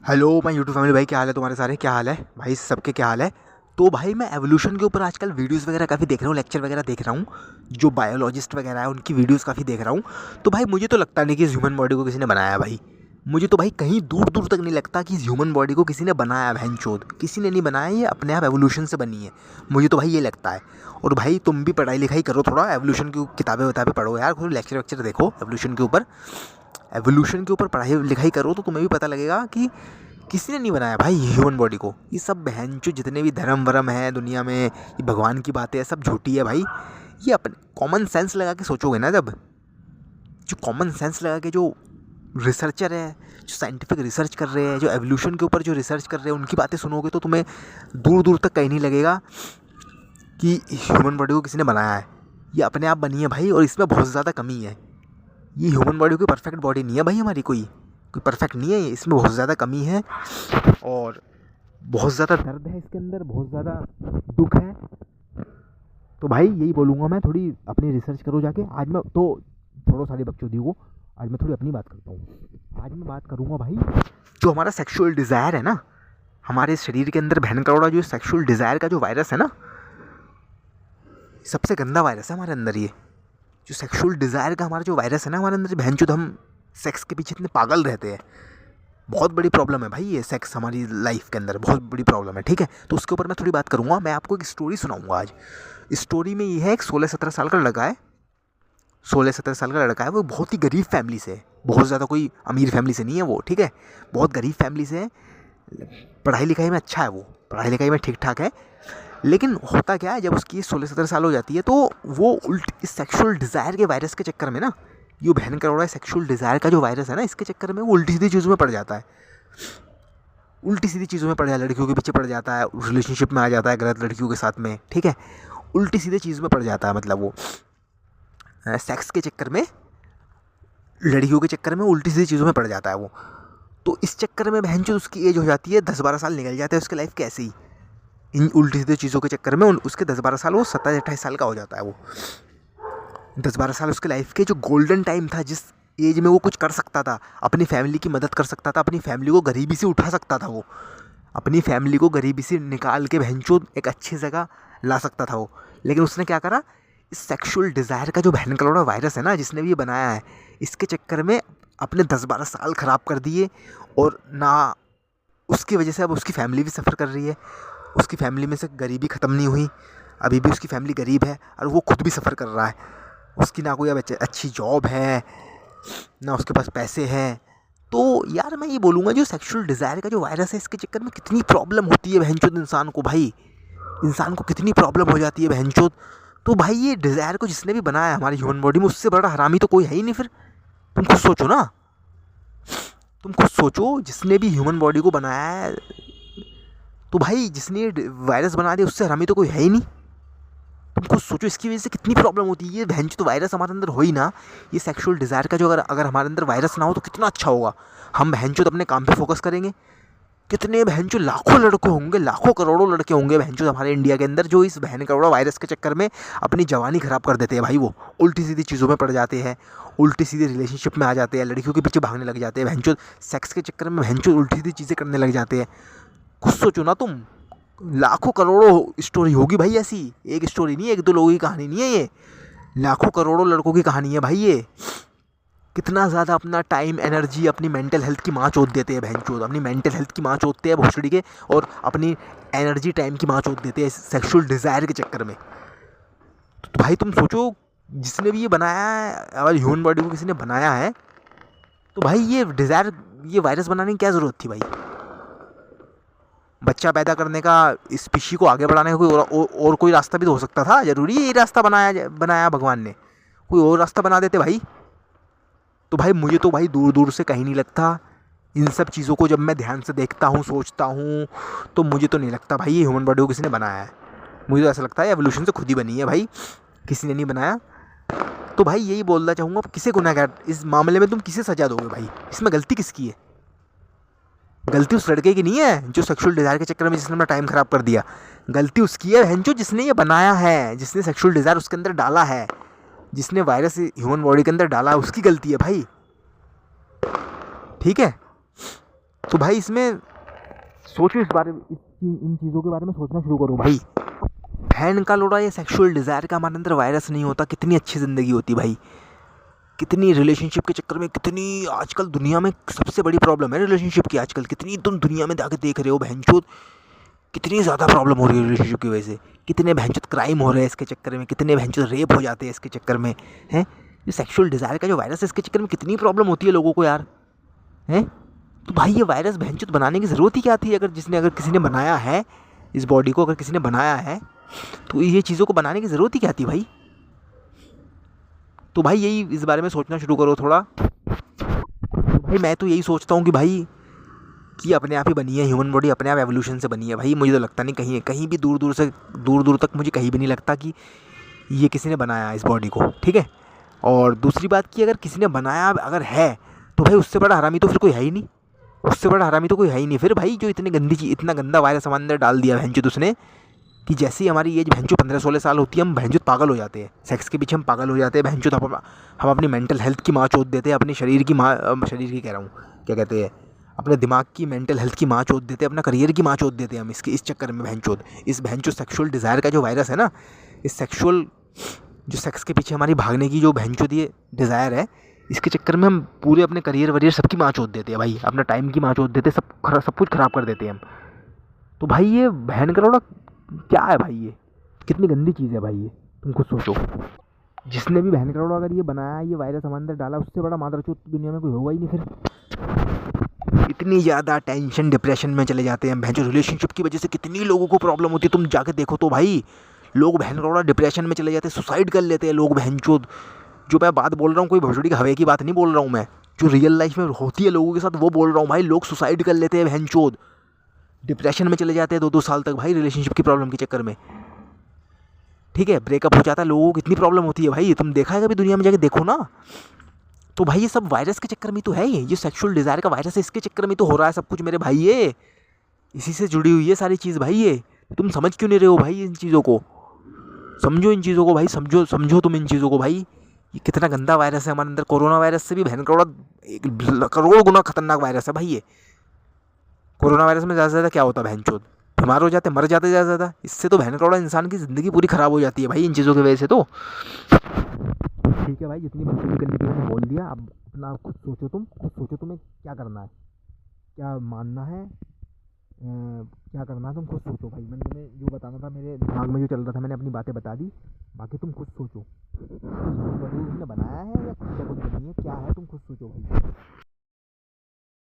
Hello my YouTube family भाई, क्या हाल है तुम्हारे सारे? क्या हाल है भाई? सबके क्या हाल है? तो भाई मैं एवोल्यूशन के ऊपर आजकल वीडियोस वगैरह काफ़ी देख रहा हूँ, लेक्चर वगैरह देख रहा हूँ। जो बायोलॉजिस्ट वगैरह है उनकी वीडियोस काफ़ी देख रहा हूँ। तो भाई मुझे तो लगता नहीं कि इस ह्यूमन बॉडी को किसी ने बनाया भाई। मुझे तो भाई कहीं दूर दूर तक नहीं लगता कि इस ह्यूमन बॉडी को किसी ने बनाया। बहनचोद किसी ने नहीं बनाया, ये अपने आप एवोल्यूशन से बनी है। मुझे तो भाई ये लगता है। और भाई तुम भी पढ़ाई लिखाई करो, थोड़ा एवोल्यूशन की किताबें वताबें पढ़ो यार, थोड़ी लेक्चर वेक्चर देखो एवोल्यूशन के ऊपर। एवोल्यूशन के ऊपर पढ़ाई लिखाई करो तो तुम्हें भी पता लगेगा कि किसी ने नहीं बनाया भाई ह्यूमन बॉडी को। ये सब बहनचो जितने भी धर्म वरम है दुनिया में, ये भगवान की बातें हैं, सब झूठी है भाई। ये अपने कॉमन सेंस लगा के सोचोगे ना, जब जो कॉमन सेंस लगा के जो रिसर्चर है, जो साइंटिफिक रिसर्च कर रहे हैं, जो एवोल्यूशन के ऊपर जो रिसर्च कर रहे हैं, उनकी बातें सुनोगे तो तुम्हें दूर दूर तक कहीं नहीं लगेगा कि ह्यूमन बॉडी को किसी ने बनाया है। ये अपने आप बनी है भाई, और इसमें बहुत ज़्यादा कमी है। ये ह्यूमन बॉडी कोई परफेक्ट बॉडी नहीं है भाई, हमारी कोई परफेक्ट नहीं है ये, इसमें बहुत ज़्यादा कमी है और बहुत ज़्यादा दर्द है इसके अंदर, बहुत ज़्यादा दुख है। तो भाई यही बोलूँगा मैं, थोड़ी अपनी रिसर्च करो जाके। आज मैं तो छोड़ो सारी बकचोदी को, आज मैं थोड़ी अपनी बात करता हूँ। आज मैं बात करूँगा भाई, जो हमारा सेक्सुअल डिज़ायर है ना, हमारे शरीर के अंदर बहन करोड़ा जो सेक्सुअल डिज़ायर का जो वायरस है ना, सबसे गंदा वायरस है हमारे अंदर ये। जो सेक्सुअल डिज़ायर का हमारा जो वायरस है ना हमारे अंदर, बहन चोद हम सेक्स के पीछे इतने पागल रहते हैं। बहुत बड़ी प्रॉब्लम है भाई ये, सेक्स हमारी लाइफ के अंदर बहुत बड़ी प्रॉब्लम है, ठीक है। तो उसके ऊपर मैं थोड़ी बात करूँगा। मैं आपको एक स्टोरी सुनाऊँगा आज। स्टोरी में ये है, एक 16-17 साल का लड़का है। 16-17 साल का लड़का है, वो बहुत ही गरीब फैमिली से है, बहुत ज़्यादा कोई अमीर फैमिली से नहीं है वो, ठीक है। बहुत गरीब फैमिली से है, पढ़ाई लिखाई में अच्छा है वो, पढ़ाई लिखाई में ठीक ठाक है। लेकिन होता क्या है, जब उसकी 16-17 साल हो जाती है तो वो इस सेक्सुअल डिज़ायर के वायरस के चक्कर में ना, ये बहन करोड़ा सेक्सुअल डिज़ायर का जो वायरस है ना, इसके चक्कर में वो उल्टी सीधी चीज़ों में पड़ जाता है। उल्टी सीधी चीज़ों में पड़ जाता है, लड़कियों के पीछे पड़ जाता है, रिलेशनशिप में आ जाता है गलत लड़कियों के साथ में, ठीक है। उल्टी सीधे चीज़ में पड़ जाता है, मतलब वो सेक्स के चक्कर में, लड़कियों के चक्कर में उल्टी सीधी चीज़ों में पड़ जाता है वो। तो इस चक्कर में बहन जो उसकी एज हो जाती है, 10-12 साल निकल जाते हैं उसकी लाइफ के ऐसे ही, इन उल्टी सीधे चीज़ों के चक्कर में। उसके 10-12 साल, वो 27-28 साल का हो जाता है वो। 10-12 साल उसके लाइफ के जो गोल्डन टाइम था, जिस एज में वो कुछ कर सकता था, अपनी फैमिली की मदद कर सकता था, अपनी फैमिली को गरीबी से उठा सकता था वो, अपनी फैमिली को गरीबी से निकाल के बहनचोद एक अच्छी जगह ला सकता था वो। लेकिन उसने क्या करा, इस सेक्सुअल डिज़ायर का जो बहन कलौड़ा वायरस है ना, जिसने भी ये बनाया है, इसके चक्कर में अपने 10-12 साल ख़राब कर दिए। और ना उसकी वजह से अब उसकी फैमिली भी सफ़र कर रही है, उसकी फैमिली में से गरीबी ख़त्म नहीं हुई, अभी भी उसकी फैमिली गरीब है और वो खुद भी सफ़र कर रहा है। उसकी ना कोई अब अच्छी जॉब है, ना उसके पास पैसे हैं। तो यार मैं ये बोलूँगा, जो सेक्सुअल डिज़ायर का जो वायरस है, इसके चक्कर में कितनी प्रॉब्लम होती है बहनचोद इंसान को भाई, इंसान को कितनी प्रॉब्लम हो जाती है बहनचोद। तो भाई ये डिज़ायर को जिसने भी बनाया हमारी ह्यूमन बॉडी में, उससे बड़ा हरामी तो कोई है ही नहीं फिर। तुम खुद सोचो ना, तुम खुद सोचो, जिसने भी ह्यूमन बॉडी को बनाया है, तो भाई जिसने ये वायरस बना दिया उससे हरामी तो कोई है ही नहीं। तुम खुद सोचो इसकी वजह से कितनी प्रॉब्लम होती है। ये बहनचोद तो वायरस हमारे अंदर हो ही ना, ये सेक्सुअल डिज़ायर का जो अगर अगर हमारे अंदर वायरस ना हो तो कितना अच्छा होगा। हम बहनचोद अपने काम पे फोकस करेंगे। कितने बहनचोद लाखों लड़के होंगे, लाखों करोड़ों लड़के होंगे बहनचोद हमारे इंडिया के अंदर, जो इस बहन करोड़ा वायरस के चक्कर में अपनी जवानी ख़राब कर देते हैं भाई। वो उल्टी सीधी चीज़ों में पड़ जाते हैं, उल्टी सीधी रिलेशनशिप में आ जाते हैं, लड़कियों के पीछे भागने लग जाते हैं बहनचोद, सेक्स के चक्कर में बहनचोद उल्टी सीधी चीज़ें करने लग जाते हैं। खुद सोचो ना तुम, लाखों करोड़ों स्टोरी होगी भाई ऐसी, एक स्टोरी नहीं है, एक दो लोगों की कहानी नहीं है ये, लाखों करोड़ों लड़कों की कहानी है भाई ये। कितना ज़्यादा अपना टाइम एनर्जी अपनी मेंटल हेल्थ की माँ चोद देते हैं बहनचोद, अपनी मेंटल हेल्थ की माँ चोदते हैं भोसड़ी के, और अपनी एनर्जी टाइम की माँ चोद देते हैं सेक्सुअल डिज़ायर के चक्कर में। तो भाई तुम सोचो, जिसने भी ये बनाया है, अगर ह्यूमन बॉडी को किसी ने बनाया है, तो भाई ये डिज़ायर, ये वायरस बनाने की क्या ज़रूरत थी भाई? बच्चा पैदा करने का, स्पीशी को आगे बढ़ाने का कोई और कोई रास्ता भी तो हो सकता था। ज़रूरी है ये रास्ता बनाया भगवान ने? कोई और रास्ता बना देते भाई। तो भाई मुझे तो भाई दूर दूर से कहीं नहीं लगता, इन सब चीज़ों को जब मैं ध्यान से देखता हूँ, सोचता हूँ, तो मुझे तो नहीं लगता भाई ये ह्यूमन बॉडी को किसी ने बनाया है। मुझे तो ऐसा लगता है एवोल्यूशन से खुद ही बनी है भाई, किसी ने नहीं बनाया। तो भाई यही बोलना चाहूँगा, किसे गुनहगार इस मामले में, तुम किसे सजा दोगे भाई? इसमें गलती किसकी है? गलती उस लड़के की नहीं है जो सेक्सुअल डिज़ायर के चक्कर में जिसने अपना टाइम ख़राब कर दिया। गलती उसकी है बहनचोद जिसने ये बनाया है, जिसने सेक्सुअल डिज़ायर उसके अंदर डाला है, जिसने वायरस ह्यूमन बॉडी के अंदर डाला है, उसकी गलती है भाई, ठीक है। तो भाई इसमें सोचो, इस बारे में, इन चीज़ों के बारे में सोचना शुरू करो भाई। बहन का लोड़ा, ये सेक्सुअल डिज़ायर का हमारे अंदर वायरस नहीं होता, कितनी अच्छी ज़िंदगी होती भाई। कितनी रिलेशनशिप के चक्कर में, कितनी आजकल दुनिया में सबसे बड़ी प्रॉब्लम है रिलेशनशिप की आजकल। कितनी तुम दुनिया में जाके देख रहे हो बहनचोद, कितनी ज़्यादा प्रॉब्लम हो रही है रिलेशनशिप की वजह से। कितने बहनचोद क्राइम हो रहे हैं इसके चक्कर में, कितने बहनचोद रेप हो जाते हैं इसके चक्कर में, हैं। ये सेक्सुअल डिज़ायर का जो वायरस है, इसके चक्कर में कितनी प्रॉब्लम होती है लोगों को यार, हैं। तो भाई ये वायरस बहनचोद बनाने की ज़रूरत ही क्या थी? अगर किसी ने बनाया है इस बॉडी को, अगर किसी ने बनाया है, तो ये चीज़ों को बनाने की ज़रूरत ही क्या थी भाई? तो भाई यही इस बारे में सोचना शुरू करो थोड़ा। तो भाई मैं तो यही सोचता हूँ कि भाई कि अपने आप ही बनी है ह्यूमन बॉडी, अपने आप एवोल्यूशन से बनी है भाई। मुझे तो लगता नहीं कहीं भी दूर दूर तक मुझे कहीं भी नहीं लगता कि ये किसी ने बनाया है इस बॉडी को, ठीक है। और दूसरी बात कि अगर किसी ने बनाया अगर है, तो भाई उससे बड़ा हरामी तो फिर कोई है ही नहीं। उससे बड़ा हरामी तो कोई है ही नहीं फिर भाई, जो इतना गंदा वायरस हमारे अंदर डाल दिया भैंचोद उसने, कि जैसे ही हमारी एज भैंचोद 15-16 साल होती है, हम भैंचोद पागल हो जाते हैं। सेक्स के पीछे हम पागल हो जाते हैं भैंचोद। हम अपनी मेंटल हेल्थ की माँ चोद देते हैं, अपने शरीर की कह रहा हूँ, क्या कहते हैं, अपने दिमाग की, मेंटल हेल्थ की माँ चोद देते हैं, अपना करियर की माँ चोद देते हैं हम इस चक्कर में भैंचोद। इस भैंचोद सेक्सुअल डिज़ायर का जो वायरस है ना, इस जो सेक्स के पीछे हमारी भागने की जो भैंचोद ये डिज़ायर है, इसके चक्कर में हम पूरे अपने करियर वरियर सबकी माँ चोद देते हैं भाई, अपना टाइम की माँ चोद देते हैं, सब कुछ ख़राब कर देते हैं हम। तो भाई ये बहन का लोड़ा क्या है भाई? ये कितनी गंदी चीज़ है भाई ये, तुम खुद सोचो। जिसने भी बहन का लोड़ा अगर ये बनाया, ये वायरस हमारे अंदर डाला, उससे बड़ा मादरचोद तो दुनिया में कोई होगा ही नहीं फिर। इतनी ज़्यादा टेंशन डिप्रेशन में चले जाते हैं भैंचो। रिलेशनशिप की वजह से कितनी लोगों को प्रॉब्लम होती है, तुम जाके देखो तो भाई। लोग बहन का लोड़ा डिप्रेशन में चले जाते हैं, सुसाइड कर लेते हैं लोग भैंचोद। जो मैं बात बोल रहा हूँ, कोई भोसड़ी की हवे की बात नहीं बोल रहा हूँ मैं, जो रियल लाइफ में होती है लोगों के साथ वो बोल रहा हूँ भाई। लोग सुसाइड कर लेते हैं भैंचोद, डिप्रेशन में चले जाते हैं 2-2 साल तक भाई, रिलेशनशिप की प्रॉब्लम के चक्कर में, ठीक है। ब्रेकअप हो जाता है, लोगों को कितनी प्रॉब्लम होती है भाई, तुम देखा है कभी दुनिया में जाके देखो ना। तो भाई ये सब वायरस के चक्कर में तो है, ये सेक्सुअल डिज़ायर का वायरस है, इसके चक्कर में तो हो रहा है सब कुछ मेरे भाई। ये इसी से जुड़ी हुई है सारी चीज़ भाई। ये तुम समझ क्यों नहीं रहे हो भाई इन चीज़ों को? समझो इन चीज़ों को भाई, समझो तुम इन चीज़ों को भाई। ये कितना गंदा वायरस है हमारे अंदर, कोरोना वायरस से भी बहन करोड़ 1 करोड़ गुना खतरनाक वायरस है भाई ये। कोरोना वायरस में ज़्यादा से ज़्यादा क्या होता है भैंचोद, बीमार हो जाते, मर जाते ज़्यादा से ज़्यादा। इससे तो बहन करोड़ा इंसान की ज़िंदगी पूरी ख़राब हो जाती है भाई इन चीज़ों की वजह से। तो ठीक है भाई, जितनी बकचोदी करनी थी मैंने बोल दिया। अब अपना खुद सोचो, तुम्हें क्या करना है, क्या मानना है, क्या करना है तुम खुद सोचो भाई। मैंने तुम्हें जो बताना था, मेरे दिमाग में जो चल रहा था, मैंने अपनी बातें बता दी। बाकी तुम खुद सोचो, उसने बनाया है या खुद ब खुद बनी है, क्या है, तुम खुद सोचो भाई।